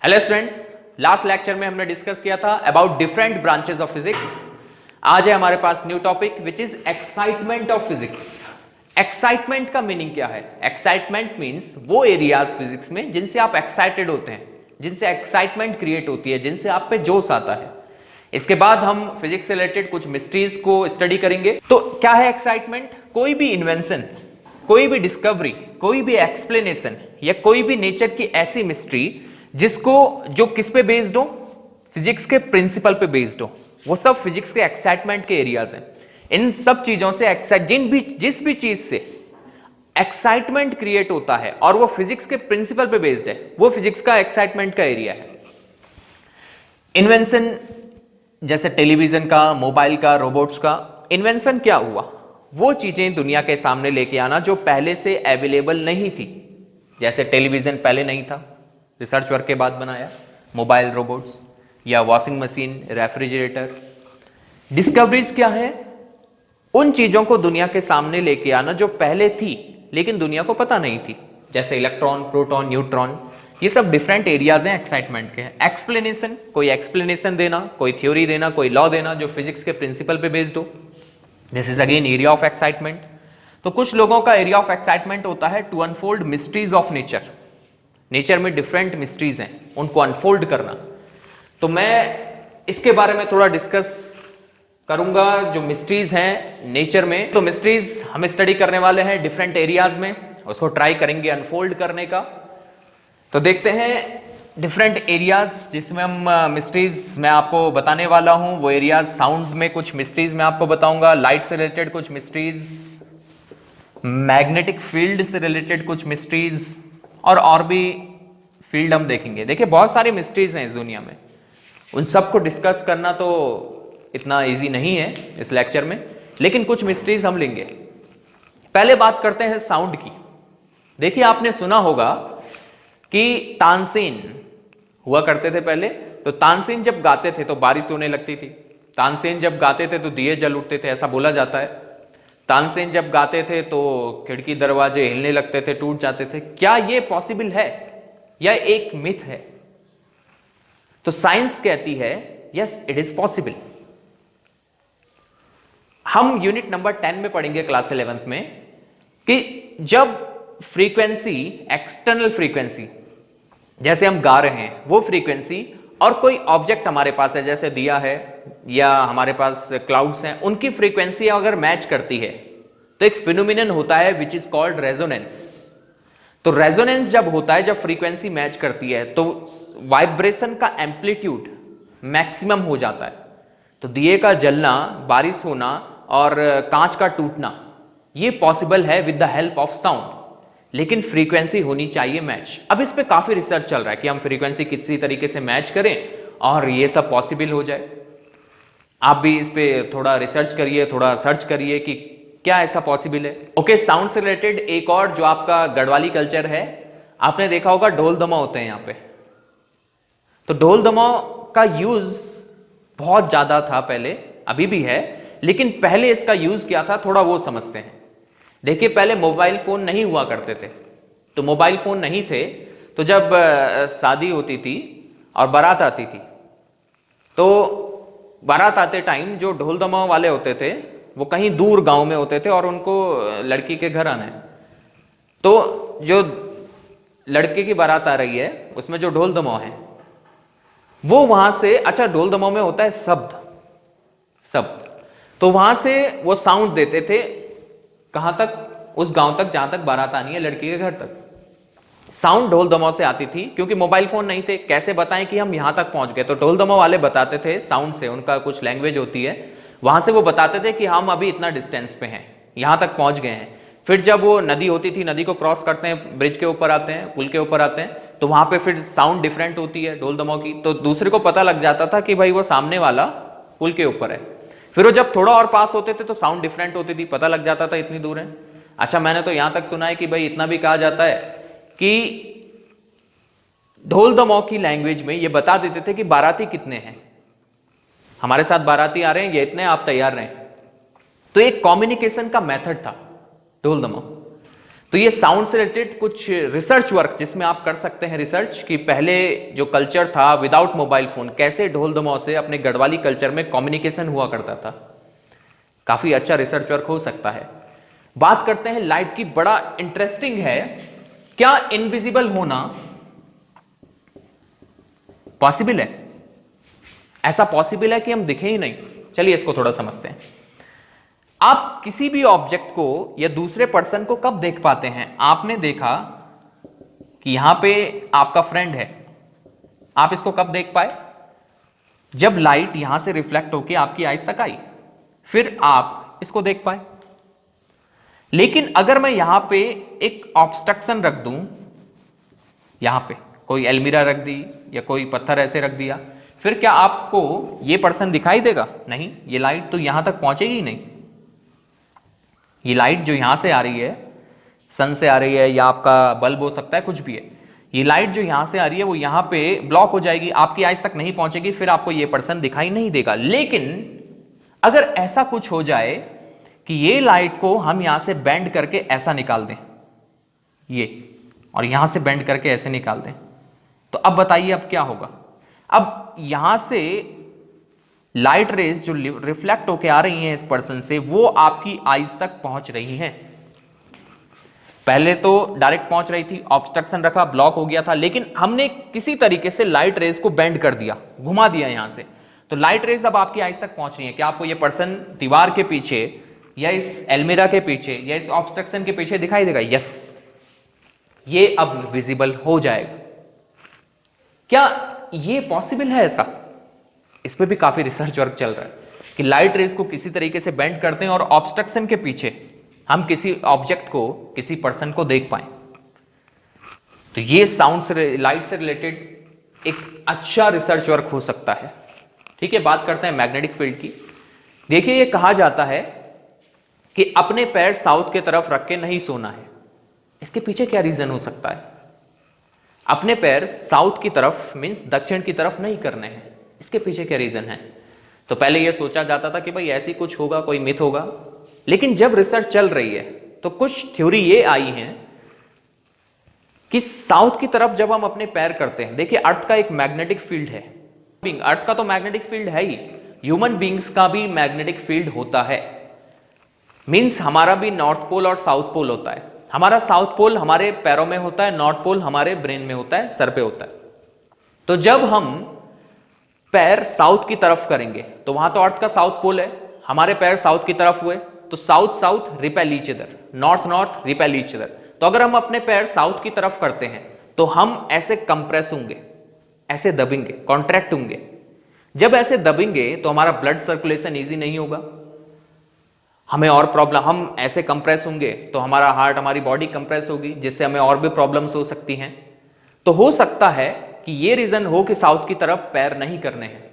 Hello students, last lecture में हमने discuss किया था about different branches of physics. आज है हमारे पास new topic which is excitement of physics. Excitement का मीनिंग क्या है? एक्साइटमेंट मीन्स वो एरियाज फिजिक्स में जिनसे आप एक्साइटेड होते हैं, जिनसे एक्साइटमेंट क्रिएट होती है, जिनसे आप पे जोश आता है। इसके बाद हम फिजिक्स से रिलेटेड कुछ मिस्ट्रीज को स्टडी करेंगे। तो क्या है एक्साइटमेंट? कोई भी इन्वेंशन, कोई भी डिस्कवरी, कोई भी एक्सप्लेनेशन या कोई भी नेचर की ऐसी मिस्ट्री जो किस पे बेस्ड हो? फिजिक्स के प्रिंसिपल पे बेस्ड हो, वो सब फिजिक्स के एक्साइटमेंट के एरियाज हैं। इन सब चीजों से जिस भी चीज से एक्साइटमेंट क्रिएट होता है और वो फिजिक्स के प्रिंसिपल पे बेस्ड है, वो फिजिक्स का एक्साइटमेंट का एरिया है। इन्वेंशन जैसे टेलीविजन का, मोबाइल का, रोबोट्स का। इन्वेंशन क्या हुआ? वो चीजें दुनिया के सामने लेके आना जो पहले से अवेलेबल नहीं थी। जैसे टेलीविजन पहले नहीं था, रिसर्च वर्क के बाद बनाया। मोबाइल, रोबोट्स या वॉशिंग मशीन, रेफ्रिजरेटर। डिस्कवरीज क्या है? उन चीजों को दुनिया के सामने लेके आना जो पहले थी लेकिन दुनिया को पता नहीं थी, जैसे इलेक्ट्रॉन, प्रोटॉन, न्यूट्रॉन। ये सब डिफरेंट एरियाज हैं एक्साइटमेंट के। एक्सप्लेनेशन, कोई एक्सप्लेनेशन देना, कोई थ्योरी देना, कोई लॉ देना जो फिजिक्स के प्रिंसिपल पे बेस्ड हो। This is again area of excitement. तो कुछ लोगों का एरिया ऑफ एक्साइटमेंट होता है to unfold mysteries of nature. Nature में डिफरेंट मिस्ट्रीज हैं, उनको अनफोल्ड करना। तो मैं इसके बारे में थोड़ा डिस्कस करूंगा जो मिस्ट्रीज हैं नेचर में। तो मिस्ट्रीज हम स्टडी करने वाले हैं डिफरेंट एरियाज में, उसको ट्राई करेंगे अनफोल्ड करने का। तो देखते हैं डिफरेंट एरियाज जिसमें हम मिस्ट्रीज मैं आपको बताने वाला हूं। वो एरियाज, साउंड में कुछ मिस्ट्रीज मैं आपको बताऊंगा, लाइट से रिलेटेड कुछ मिस्ट्रीज, मैग्नेटिक फील्ड से रिलेटेड कुछ मिस्ट्रीज और भी फील्ड हम देखेंगे। देखिए बहुत सारी मिस्ट्रीज हैं इस दुनिया में, उन सबको डिस्कस करना तो इतना इजी नहीं है इस लेक्चर में, लेकिन कुछ मिस्ट्रीज हम लेंगे। पहले बात करते हैं साउंड की। देखिए आपने सुना होगा कि तानसेन हुआ करते थे पहले। तो तानसेन जब गाते थे तो बारिश होने लगती थी। तानसेन जब गाते थे तो दिए जल उठते थे, ऐसा बोला जाता है। तानसेन जब गाते थे तो खिड़की दरवाजे हिलने लगते थे, टूट जाते थे। क्या ये पॉसिबल है या एक मिथ है? तो साइंस कहती है यस इट इज पॉसिबल। हम यूनिट नंबर 10 में पढ़ेंगे क्लास 11th में कि जब फ्रीक्वेंसी, एक्सटर्नल फ्रीक्वेंसी, जैसे हम गा रहे हैं वो फ्रीक्वेंसी और कोई ऑब्जेक्ट हमारे पास है, जैसे दिया है या हमारे पास क्लाउड्स हैं, उनकी फ्रीक्वेंसी अगर मैच करती है तो एक फिनोमिनन होता है विच इज कॉल्ड रेजोनेंस। तो रेजोनेंस जब होता है, जब फ्रीक्वेंसी मैच करती है, तो वाइब्रेशन का एम्पलीट्यूड मैक्सिमम हो जाता है। तो दिए का जलना, बारिश होना और कांच का टूटना ये पॉसिबल है with the help of sound, लेकिन फ्रीक्वेंसी होनी चाहिए मैच। अब इस पे काफी रिसर्च चल रहा है कि हम फ्रीक्वेंसी किसी तरीके से मैच करें और ये सब पॉसिबल हो जाए। आप भी इस पे थोड़ा रिसर्च करिए, थोड़ा सर्च करिए कि क्या ऐसा पॉसिबल है। ओके, साउंड से रिलेटेड एक और जो आपका गढ़वाली कल्चर है, आपने देखा होगा ढोल दमा होते हैं यहाँ पे। तो ढोल दमा का यूज बहुत ज्यादा था पहले, अभी भी है, लेकिन पहले इसका यूज क्या था थोड़ा वो समझते हैं। देखिए पहले मोबाइल फोन नहीं हुआ करते थे। तो मोबाइल फोन नहीं थे, तो जब शादी होती थी और बारात आती थी, तो बारात आते टाइम जो ढोल दमा वाले होते थे वो कहीं दूर गांव में होते थे और उनको लड़की के घर आना है। तो जो लड़के की बारात आ रही है उसमें जो ढोल दमाव है वो वहां से, अच्छा ढोल दमाव में होता है शब्द, तो वहां से वो साउंड देते थे कहां तक? उस गांव तक जहां तक बारात आनी है लड़की के घर तक। साउंड ढोल दमाव से आती थी, क्योंकि मोबाइल फोन नहीं थे, कैसे बताएं कि हम यहां तक पहुंच गए। तो ढोल दमाव वाले बताते थे साउंड से, उनका कुछ लैंग्वेज होती है, वहां से वो बताते थे कि हम अभी इतना डिस्टेंस पे हैं, यहां तक पहुंच गए हैं। फिर जब वो नदी होती थी, नदी को क्रॉस करते हैं, ब्रिज के ऊपर आते हैं, पुल के ऊपर आते हैं, तो वहां पे फिर साउंड डिफरेंट होती है ढोल दमाव की। तो दूसरे को पता लग जाता था कि भाई वो सामने वाला पुल के ऊपर है। फिर वो जब थोड़ा और पास होते थे तो साउंड डिफरेंट होती थी, पता लग जाता था इतनी दूर है। अच्छा, मैंने तो यहां तक सुना है कि भाई इतना भी कहा जाता है कि ढोल दमाव की लैंग्वेज में ये बता देते थे कि बाराती कितने हैं, हमारे साथ बाराती आ रहे हैं, ये इतने, आप तैयार रहें। तो एक कम्युनिकेशन का मेथड था ढोल दमाव। तो ये साउंड से रिलेटेड कुछ रिसर्च वर्क जिसमें आप कर सकते हैं रिसर्च कि पहले जो कल्चर था विदाउट मोबाइल फोन, कैसे ढोल दमाव से अपने गढ़वाली कल्चर में कम्युनिकेशन हुआ करता था। काफी अच्छा रिसर्च वर्क हो सकता है। बात करते हैं लाइट की, बड़ा इंटरेस्टिंग है। क्या इनविजिबल होना पॉसिबल है? ऐसा पॉसिबल है कि हम दिखे ही नहीं? चलिए इसको थोड़ा समझते हैं। आप किसी भी ऑब्जेक्ट को या दूसरे पर्सन को कब देख पाते हैं? आपने देखा कि यहां पे आपका फ्रेंड है, आप इसको कब देख पाए? जब लाइट यहां से रिफ्लेक्ट होकर आपकी आईज तक आई, फिर आप इसको देख पाए। लेकिन अगर मैं यहां पे एक ऑब्स्ट्रक्शन रख दूं, यहां पे कोई अलमीरा रख दी या कोई पत्थर ऐसे रख दिया, फिर क्या आपको ये पर्सन दिखाई देगा? नहीं, ये लाइट तो यहां तक पहुंचेगी ही नहीं। ये लाइट जो यहां से आ रही है, सन से आ रही है या आपका बल्ब हो सकता है, कुछ भी है, ये लाइट जो यहां से आ रही है वो यहां पे ब्लॉक हो जाएगी, आपकी आइज तक नहीं पहुंचेगी, फिर आपको ये पर्सन दिखाई नहीं देगा। लेकिन अगर ऐसा कुछ हो जाए कि ये लाइट को हम यहां से बेंड करके ऐसा निकाल दें, ये, और यहां से बेंड करके ऐसे निकाल दें, तो अब बताइए अब क्या होगा? अब यहां से लाइट रेज जो रिफ्लेक्ट होके आ रही हैं इस पर्सन से, वो आपकी आईज तक पहुंच रही हैं। पहले तो डायरेक्ट पहुंच रही थी, ऑब्स्ट्रक्शन रखा, ब्लॉक हो गया था, लेकिन हमने किसी तरीके से लाइट रेज को बेंड कर दिया, घुमा दिया यहां से, तो लाइट रेज अब आपकी आईज तक पहुंच रही है। क्या आपको ये पर्सन दीवार के पीछे या इस एल्मीरा के पीछे या इस ऑब्स्ट्रक्शन के पीछे दिखाई देगा? यस, ये अब विजिबल हो जाएगा। क्या ये पॉसिबल है ऐसा? इस पे भी काफी रिसर्च वर्क चल रहा है कि लाइट रेज को किसी तरीके से बेंड करते हैं और ऑब्स्ट्रक्शन के पीछे हम किसी ऑब्जेक्ट को, किसी पर्सन को देख पाए। तो ये साउंड से, लाइट से रिलेटेड एक अच्छा रिसर्च वर्क हो सकता है। ठीक है, बात करते हैं मैग्नेटिक फील्ड की। देखिए, ये कहा जाता है कि अपने पैर साउथ की तरफ रख के नहीं सोना है। इसके पीछे क्या रीजन हो सकता है? अपने पैर साउथ की तरफ मींस दक्षिण की तरफ नहीं करने हैं, इसके पीछे क्या रीजन है? तो पहले यह सोचा जाता था कि भाई ऐसी कुछ होगा, कोई मिथ होगा, लेकिन जब रिसर्च चल रही है तो कुछ थ्योरी ये आई है कि साउथ की तरफ जब हम अपने पैर करते हैं, देखिए अर्थ का एक मैग्नेटिक फील्ड है, अर्थ का तो मैग्नेटिक फील्ड है ही, ह्यूमन बींग्स का भी मैग्नेटिक फील्ड होता है। मींस हमारा भी नॉर्थ पोल और साउथ पोल होता है। हमारा साउथ पोल हमारे पैरों में होता है, नॉर्थ पोल हमारे ब्रेन में होता है, सर पे होता है। तो जब हम पैर साउथ की तरफ करेंगे तो वहां तो अर्थ का साउथ पोल है, हमारे पैर साउथ की तरफ हुए तो south south repel each other, north north repel each other. तो अगर हम अपने पैर साउथ की तरफ करते हैं तो हम ऐसे कंप्रेस होंगे, ऐसे दबेंगे, कॉन्ट्रैक्ट होंगे। जब ऐसे दबेंगे तो हमारा ब्लड सर्कुलेशन इजी नहीं होगा, हमें और प्रॉब्लम, हम ऐसे कंप्रेस होंगे तो हमारा हार्ट, हमारी बॉडी कंप्रेस होगी, जिससे हमें और भी प्रॉब्लम्स हो सकती हैं। तो हो सकता है कि ये रीजन हो कि साउथ की तरफ पैर नहीं करने हैं।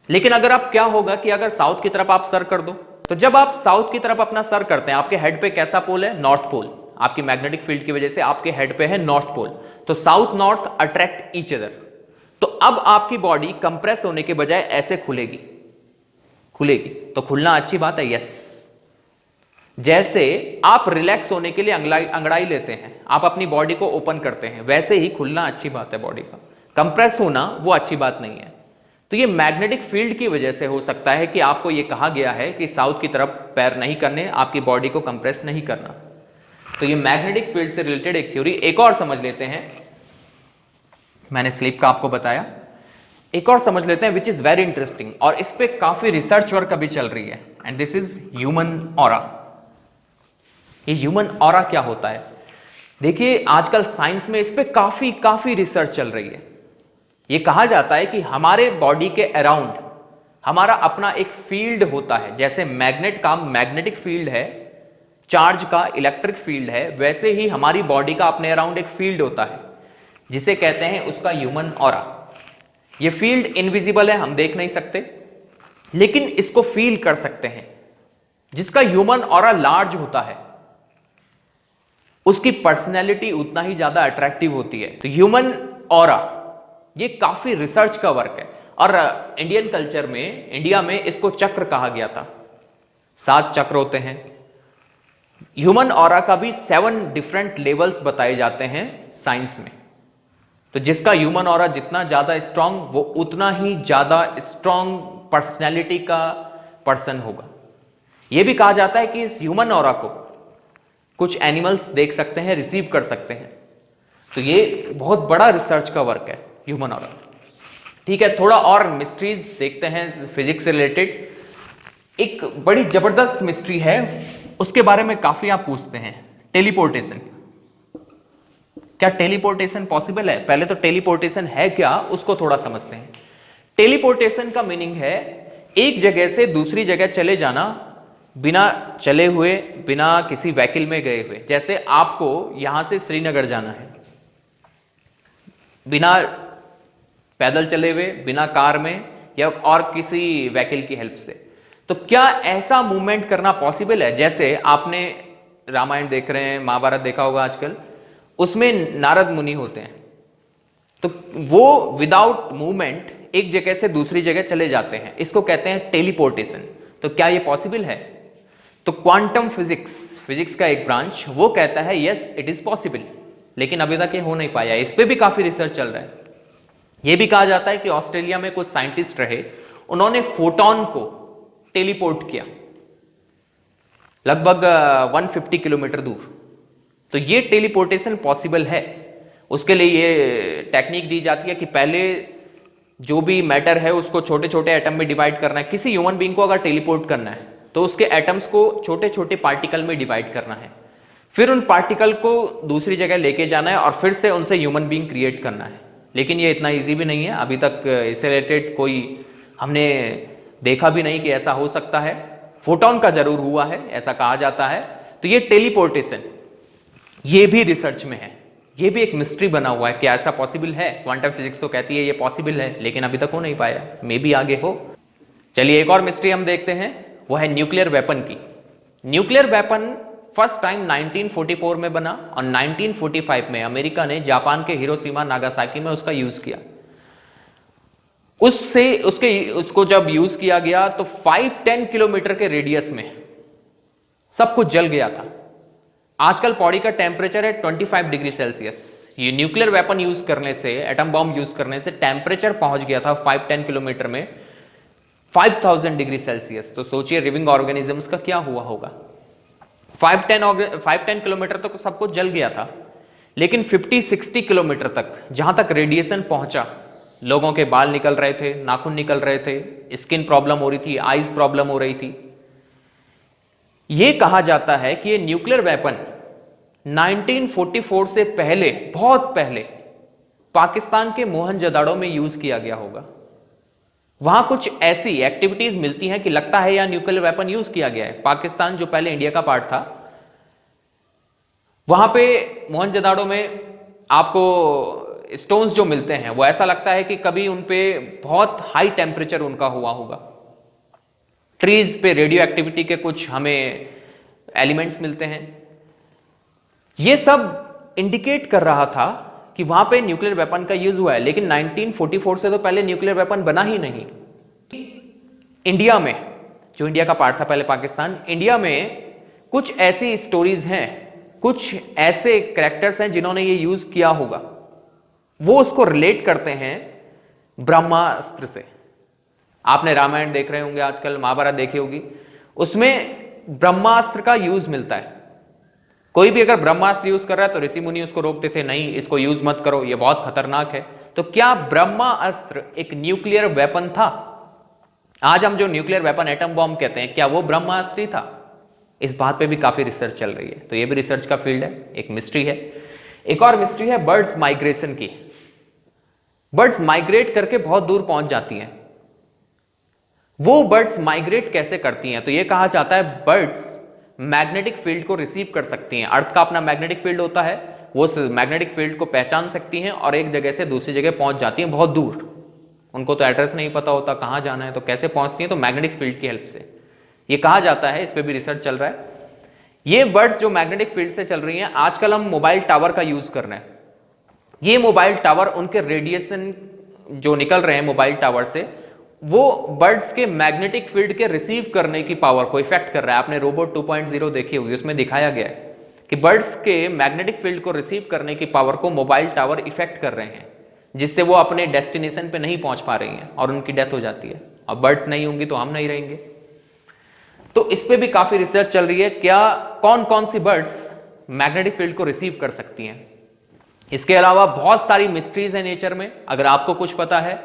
लेकिन अगर आप, क्या होगा कि अगर साउथ की तरफ आप सर कर दो, तो जब आप साउथ की तरफ अपना सर करते हैं, आपके हेड पे कैसा पोल है? North pole. आपकी मैग्नेटिक फील्ड की वजह से आपके हेड पे है नॉर्थ पोल, तो south north attract each other. तो अब आपकी बॉडी कंप्रेस होने के बजाय ऐसे खुलेगी, खुलेगी, तो खुलना अच्छी बात है, यस। जैसे आप रिलैक्स होने के लिए अंगड़ाई लेते हैं, आप अपनी बॉडी को ओपन करते हैं, वैसे ही खुलना अच्छी बात है बॉडी का, कंप्रेस होना वो अच्छी बात नहीं है। तो ये मैग्नेटिक फील्ड की वजह से हो सकता है कि आपको ये कहा गया है कि साउथ की तरफ पैर नहीं करने, आपकी बॉडी को कंप्रेस नहीं करना। तो ये मैग्नेटिक फील्ड से रिलेटेड एक थ्योरी। एक और समझ लेते हैं, मैंने स्लीप का आपको बताया, एक और समझ लेते हैं विच इज वेरी इंटरेस्टिंग, और इस पे काफी रिसर्च वर्क अभी चल रही है, and this is human aura. ये ह्यूमन ऑरा क्या होता है? देखिए आजकल साइंस में इस पे काफी रिसर्च चल रही है। ये कहा जाता है कि हमारे बॉडी के अराउंड हमारा अपना एक फील्ड होता है। जैसे मैग्नेट का मैग्नेटिक फील्ड है, चार्ज का इलेक्ट्रिक फील्ड है, वैसे ही हमारी बॉडी का अपने अराउंड एक फील्ड होता है जिसे कहते हैं उसका ह्यूमन ऑरा। ये फील्ड इनविजिबल है, हम देख नहीं सकते, लेकिन इसको फील कर सकते हैं। जिसका ह्यूमन ऑरा लार्ज होता है उसकी पर्सनैलिटी उतना ही ज्यादा अट्रैक्टिव होती है। तो ह्यूमन ऑरा ये काफी रिसर्च का वर्क है, और इंडियन कल्चर में, इंडिया में इसको चक्र कहा गया था। 7 चक्र होते हैं, ह्यूमन ऑरा का भी 7 डिफरेंट लेवल्स बताए जाते हैं साइंस में। तो जिसका ह्यूमन ऑरा जितना ज्यादा स्ट्रांग, वो उतना ही ज्यादा स्ट्रांग पर्सनैलिटी का पर्सन होगा। यह भी कहा जाता है कि इस ह्यूमन ऑरा को कुछ एनिमल्स देख सकते हैं, रिसीव कर सकते हैं। तो ये बहुत बड़ा रिसर्च का वर्क है ह्यूमन ऑरा। ठीक है, थोड़ा और मिस्ट्रीज देखते हैं फिजिक्स से रिलेटेड। एक बड़ी जबरदस्त मिस्ट्री है, उसके बारे में काफी आप पूछते हैं, टेलीपोर्टेशन। क्या टेलीपोर्टेशन पॉसिबल है? पहले तो टेलीपोर्टेशन है क्या, उसको थोड़ा समझते हैं। टेलीपोर्टेशन का मीनिंग है एक जगह से दूसरी जगह चले जाना, बिना चले हुए, बिना किसी व्हीकल में गए हुए। जैसे आपको यहां से श्रीनगर जाना है, बिना पैदल चले हुए, बिना कार में या और किसी व्हीकल की हेल्प से। तो क्या ऐसा मूवमेंट करना पॉसिबल है? जैसे आपने रामायण देख रहे हैं, महाभारत देखा होगा आजकल, उसमें नारद मुनि होते हैं, तो वो विदाउट मूवमेंट एक जगह से दूसरी जगह चले जाते हैं, इसको कहते हैं टेलीपोर्टेशन। तो क्या ये पॉसिबल है? तो क्वांटम फिजिक्स का एक ब्रांच वो कहता है यस इट इज पॉसिबल, लेकिन अभी तक ये हो नहीं पाया। इस पे भी काफी रिसर्च चल रहा है। यह भी कहा जाता है कि ऑस्ट्रेलिया में कुछ साइंटिस्ट रहे, उन्होंने फोटोन को टेलीपोर्ट किया लगभग 150 किलोमीटर दूर। तो ये टेलीपोर्टेशन पॉसिबल है। उसके लिए ये टेक्निक दी जाती है कि पहले जो भी मैटर है उसको छोटे छोटे एटम में डिवाइड करना है। किसी ह्यूमन बीइंग को अगर टेलीपोर्ट करना है तो उसके एटम्स को छोटे छोटे पार्टिकल में डिवाइड करना है, फिर उन पार्टिकल को दूसरी जगह लेके जाना है और फिर से उनसे ह्यूमन बीइंग क्रिएट करना है। लेकिन ये इतना इजी भी नहीं है, अभी तक इससे रिलेटेड कोई हमने देखा भी नहीं कि ऐसा हो सकता है। फोटोन का जरूर हुआ है, ऐसा कहा जाता है। तो ये टेलीपोर्टेशन ये भी रिसर्च में है, ये भी एक मिस्ट्री बना हुआ है कि ऐसा पॉसिबल है। क्वांटम फिजिक्स तो कहती है ये पॉसिबल है, लेकिन अभी तक हो नहीं पाया, मे बी आगे हो। चलिए एक और मिस्ट्री हम देखते हैं, वो है न्यूक्लियर वेपन की। न्यूक्लियर वेपन फर्स्ट टाइम 1944 में बना और 1945 में अमेरिका ने जापान के हिरोशिमा नागासाकी में उसका यूज किया। उसको जब यूज किया गया तो 5-10 किलोमीटर के रेडियस में सब कुछ जल गया था। आजकल पौड़ी का टेम्परेचर है 25 डिग्री सेल्सियस। ये न्यूक्लियर वेपन यूज करने से, एटम बॉम्ब यूज करने से टेम्परेचर पहुंच गया था 5-10 किलोमीटर में 5000 डिग्री सेल्सियस। तो सोचिए लिविंग ऑर्गेनिजम्स का क्या हुआ होगा। 5-10 किलोमीटर तक तो सब कुछ जल गया था, लेकिन 50-60 किलोमीटर तक जहां तक रेडिएशन पहुंचा, लोगों के बाल निकल रहे थे, नाखून निकल रहे थे, स्किन प्रॉब्लम हो रही थी, आईज प्रॉब्लम हो रही थी। यह कहा जाता है कि यह न्यूक्लियर वेपन 1944 से पहले, बहुत पहले पाकिस्तान के मोहनजोदाड़ो में यूज किया गया होगा। वहां कुछ ऐसी एक्टिविटीज मिलती हैं कि लगता है यह न्यूक्लियर वेपन यूज किया गया है। पाकिस्तान जो पहले इंडिया का पार्ट था, वहां पे मोहनजोदाड़ो में आपको स्टोन्स जो मिलते हैं वो ऐसा लगता है कि कभी उनपे बहुत हाई टेम्परेचर उनका हुआ होगा। ट्रीज पे रेडियो एक्टिविटी के कुछ हमें एलिमेंट्स मिलते हैं। ये सब इंडिकेट कर रहा था कि वहां पे न्यूक्लियर वेपन का यूज हुआ है। लेकिन 1944 से तो पहले न्यूक्लियर वेपन बना ही नहीं। इंडिया में, जो इंडिया का पार्ट था पहले पाकिस्तान, इंडिया में कुछ ऐसी स्टोरीज हैं, कुछ ऐसे कैरेक्टर्स हैं जिन्होंने ये यूज किया होगा। वो उसको रिलेट करते हैं ब्रह्मास्त्र से। आपने रामायण देख रहे होंगे आजकल, महाभारत देखी होगी, उसमें ब्रह्मास्त्र का यूज मिलता है। कोई भी अगर ब्रह्मास्त्र यूज कर रहा है तो ऋषि मुनि उसको रोकते थे, नहीं इसको यूज मत करो, ये बहुत खतरनाक है। तो क्या ब्रह्मास्त्र एक न्यूक्लियर वेपन था? आज हम जो न्यूक्लियर वेपन एटम बॉम्ब कहते हैं, क्या वो ब्रह्मास्त्र ही था? इस बात पे भी काफी रिसर्च चल रही है। तो ये भी रिसर्च का फील्ड है, एक मिस्ट्री है। एक और मिस्ट्री है बर्ड्स माइग्रेशन की। बर्ड्स माइग्रेट करके बहुत दूर पहुंच जाती हैं। वो बर्ड्स माइग्रेट कैसे करती हैं? तो ये कहा जाता है बर्ड्स मैग्नेटिक फील्ड को रिसीव कर सकती हैं। अर्थ का अपना मैग्नेटिक फील्ड होता है, वो उस मैग्नेटिक फील्ड को पहचान सकती हैं और एक जगह से दूसरी जगह पहुंच जाती हैं बहुत दूर। उनको तो एड्रेस नहीं पता होता कहां जाना है, तो कैसे पहुंचती हैं? तो मैग्नेटिक फील्ड की हेल्प से। ये कहा जाता है, इस पर भी रिसर्च चल रहा है। ये बर्ड्स जो मैग्नेटिक फील्ड से चल रही हैं, आजकल हम मोबाइल टावर का यूज कर रहे हैं। ये मोबाइल टावर, उनके रेडिएशन जो निकल रहे हैं मोबाइल टावर से, वो बर्ड्स के मैग्नेटिक फील्ड के रिसीव करने की पावर को इफेक्ट कर रहा है। आपने रोबोट 2.0 देखी होगी, उसमें दिखाया गया है कि बर्ड्स के मैग्नेटिक फील्ड को रिसीव करने की पावर को मोबाइल टावर इफेक्ट कर रहे हैं, जिससे वो अपने डेस्टिनेशन पे नहीं पहुंच पा रही हैं और उनकी डेथ हो जाती है। और बर्ड्स नहीं होंगी तो हम नहीं रहेंगे। तो इस पे भी काफी रिसर्च चल रही है, क्या कौन कौन सी बर्ड्स मैग्नेटिक फील्ड को रिसीव कर सकती हैं। इसके अलावा बहुत सारी मिस्ट्रीज है नेचर में। अगर आपको कुछ पता है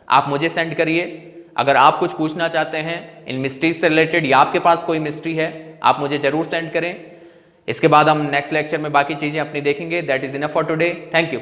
आप मुझे सेंड करिए। अगर आप कुछ पूछना चाहते हैं इन मिस्ट्रीज से रिलेटेड या आपके पास कोई मिस्ट्री है, आप मुझे जरूर सेंड करें। इसके बाद हम नेक्स्ट लेक्चर में बाकी चीजें अपनी देखेंगे। That is enough for today. Thank you.